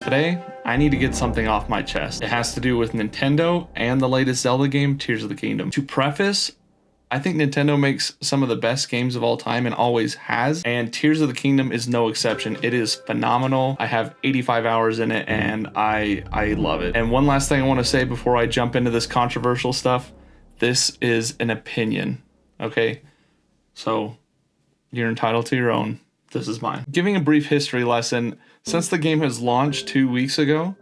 Today, I need to get something off my chest. It has to do with Nintendo and the latest Zelda game, Tears of the Kingdom. To preface, I think Nintendo makes some of the best games of all time and always has, and Tears of the Kingdom is no exception. It is phenomenal. I have 85 hours in it and I love it. And one last thing I want to say before I jump into this controversial stuff, this is an opinion, okay? So you're entitled to your own. This is mine. Giving a brief history lesson, since the game has launched 2 weeks ago,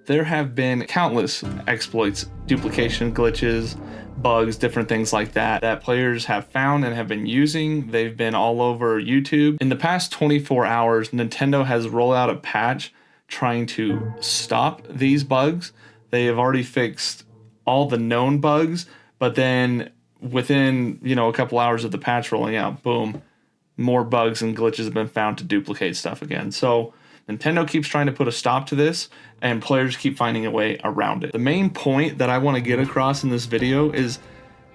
there have been countless exploits, duplication, glitches, bugs, different things like that players have found and have been using. They've been all over YouTube. In the past 24 hours, Nintendo has rolled out a patch trying to stop these bugs. They have already fixed all the known bugs, but then within, a couple hours of the patch rolling out, boom, more bugs and glitches have been found to duplicate stuff again. So Nintendo keeps trying to put a stop to this, and players keep finding a way around it. The main point that I want to get across in this video is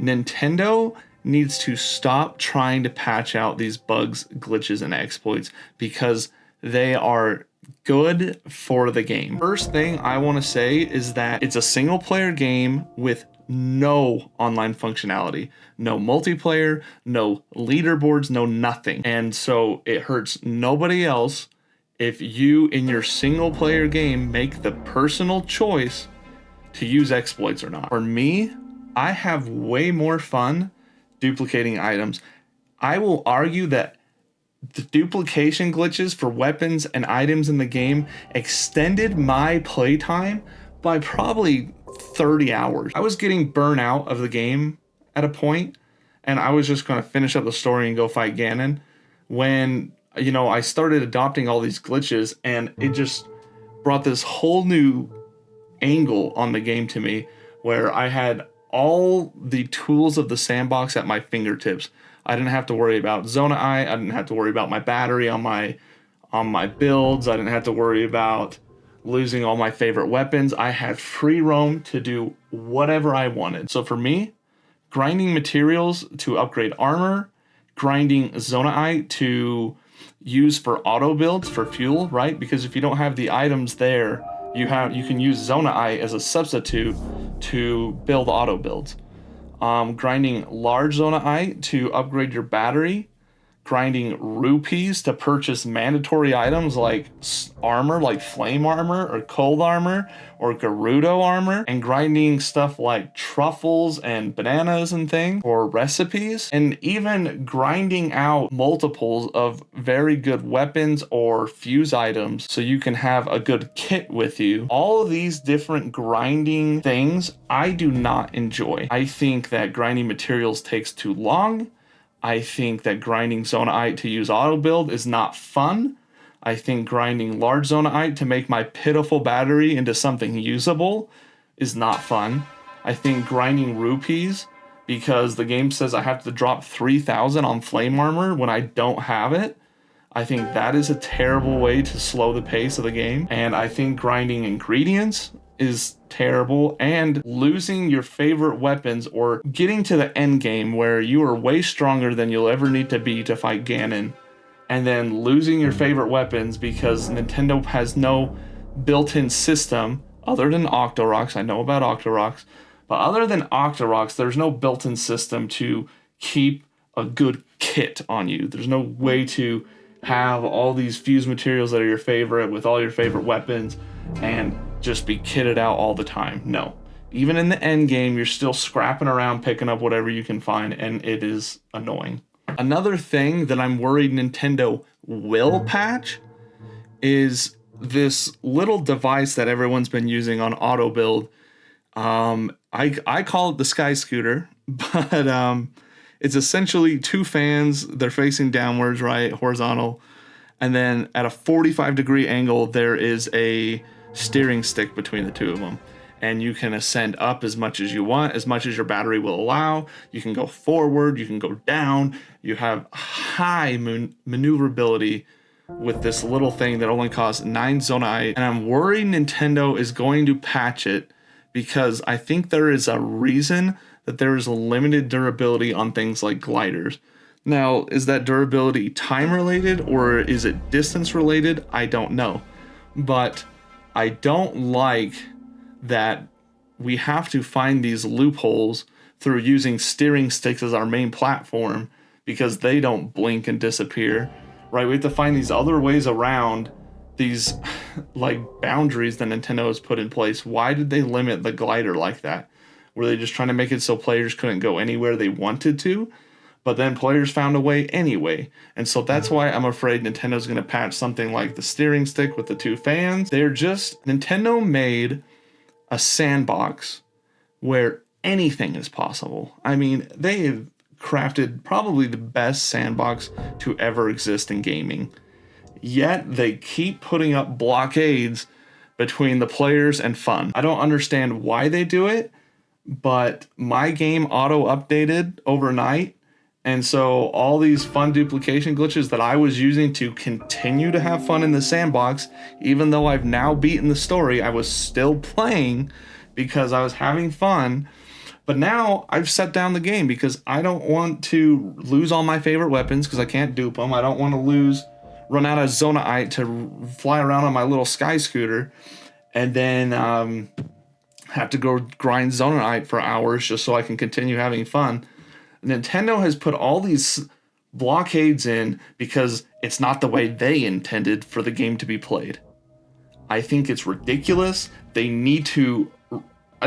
Nintendo needs to stop trying to patch out these bugs, glitches, and exploits because they are good for the game. First thing I want to say is that it's a single player game with no online functionality, no multiplayer, no leaderboards, no nothing. And so it hurts nobody else if you in your single player game make the personal choice to use exploits or not. For me, I have way more fun duplicating items. I will argue that the duplication glitches for weapons and items in the game extended my playtime by probably 30 hours. I was getting burnt out of the game at a point, and I was just going to finish up the story and go fight Ganon when, I started adopting all these glitches, and it just brought this whole new angle on the game to me where I had all the tools of the sandbox at my fingertips. I didn't have to worry about Zona Eye. I didn't have to worry about my battery on my builds. I didn't have to worry about losing all my favorite weapons. I had free roam to do whatever I wanted. So for me, grinding materials to upgrade armor, grinding Zona Eye to use for auto builds for fuel, right? Because if you don't have the items there, you can use Zona Eye as a substitute to build auto builds. Grinding large Zona Eye to upgrade your battery, grinding rupees to purchase mandatory items like armor, like flame armor or cold armor or Gerudo armor, and grinding stuff like truffles and bananas and things or recipes, and even grinding out multiples of very good weapons or fuse items so you can have a good kit with you. All of these different grinding things I do not enjoy. I think that grinding materials takes too long. I think that grinding Zonaite to use auto build is not fun. I think grinding large Zonaite to make my pitiful battery into something usable is not fun. I think grinding rupees because the game says I have to drop 3,000 on flame armor when I don't have it. I think that is a terrible way to slow the pace of the game. And I think grinding ingredients is terrible, and losing your favorite weapons or getting to the end game where you are way stronger than you'll ever need to be to fight Ganon, and then losing your favorite weapons because Nintendo has no built-in system other than Octoroks. I know about Octoroks, but other than Octoroks, there's no built-in system to keep a good kit on you. There's no way to have all these fused materials that are your favorite with all your favorite weapons and just be kitted out all the time. No. Even in the end game, you're still scrapping around, picking up whatever you can find, and it is annoying. Another thing that I'm worried Nintendo will patch is this little device that everyone's been using on auto build. I call it the Sky Scooter, but it's essentially two fans. They're facing downwards, right, horizontal, and then at a 45-degree angle, there is a steering stick between the two of them, and you can ascend up as much as you want, as much as your battery will allow. You can go forward, you can go down. You have high maneuverability with this little thing that only costs 9 Zonai, and I'm worried Nintendo is going to patch it because I think there is a reason that there is a limited durability on things like gliders. Now, is that durability time related or is it distance related? I don't know. But I don't like that we have to find these loopholes through using steering sticks as our main platform because they don't blink and disappear, right? We have to find these other ways around these like boundaries that Nintendo has put in place. Why did they limit the glider like that? Were they just trying to make it so players couldn't go anywhere they wanted to? But then players found a way anyway. And so that's why I'm afraid Nintendo's going to patch something like the steering stick with the 2 fans. Nintendo made a sandbox where anything is possible. I mean, they have crafted probably the best sandbox to ever exist in gaming. Yet they keep putting up blockades between the players and fun. I don't understand why they do it, but my game auto updated overnight. And so all these fun duplication glitches that I was using to continue to have fun in the sandbox, even though I've now beaten the story, I was still playing because I was having fun. But now I've set down the game because I don't want to lose all my favorite weapons because I can't dupe them. I don't want to run out of Zonaite to fly around on my little sky scooter and then have to go grind Zonaite for hours just so I can continue having fun. Nintendo has put all these blockades in because it's not the way they intended for the game to be played. I think it's ridiculous. They need to...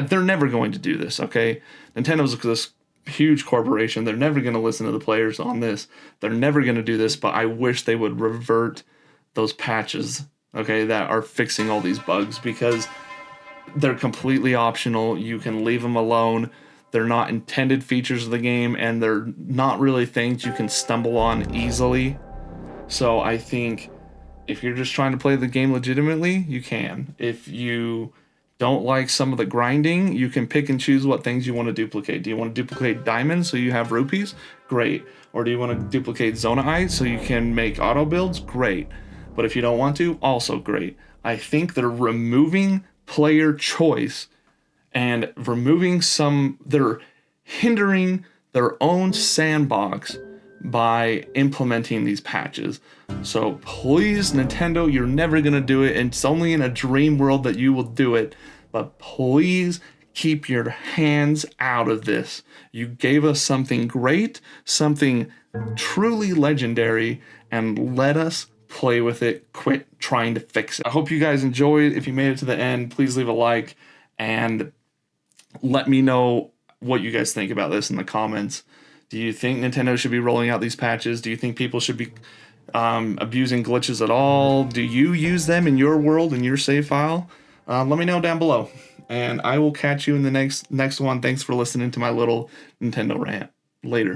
They're never going to do this, okay? Nintendo's this huge corporation. They're never going to listen to the players on this. They're never going to do this, but I wish they would revert those patches, okay, that are fixing all these bugs because they're completely optional. You can leave them alone. They're not intended features of the game, and they're not really things you can stumble on easily. So I think if you're just trying to play the game legitimately, you can. If you don't like some of the grinding, you can pick and choose what things you want to duplicate. Do you want to duplicate diamonds so you have rupees? Great. Or do you want to duplicate Zonaite so you can make auto builds? Great. But if you don't want to, also great. I think they're removing player choice and they're hindering their own sandbox by implementing these patches. So please, Nintendo, you're never gonna do it, and it's only in a dream world that you will do it, but please keep your hands out of this. You gave us something great, something truly legendary, and let us play with it. Quit trying to fix it. I hope you guys enjoyed. If you made it to the end, please leave a like and let me know what you guys think about this in the comments. Do you think Nintendo should be rolling out these patches? Do you think people should be abusing glitches at all? Do you use them in your world, in your save file? Let me know down below. And I will catch you in the next one. Thanks for listening to my little Nintendo rant. Later.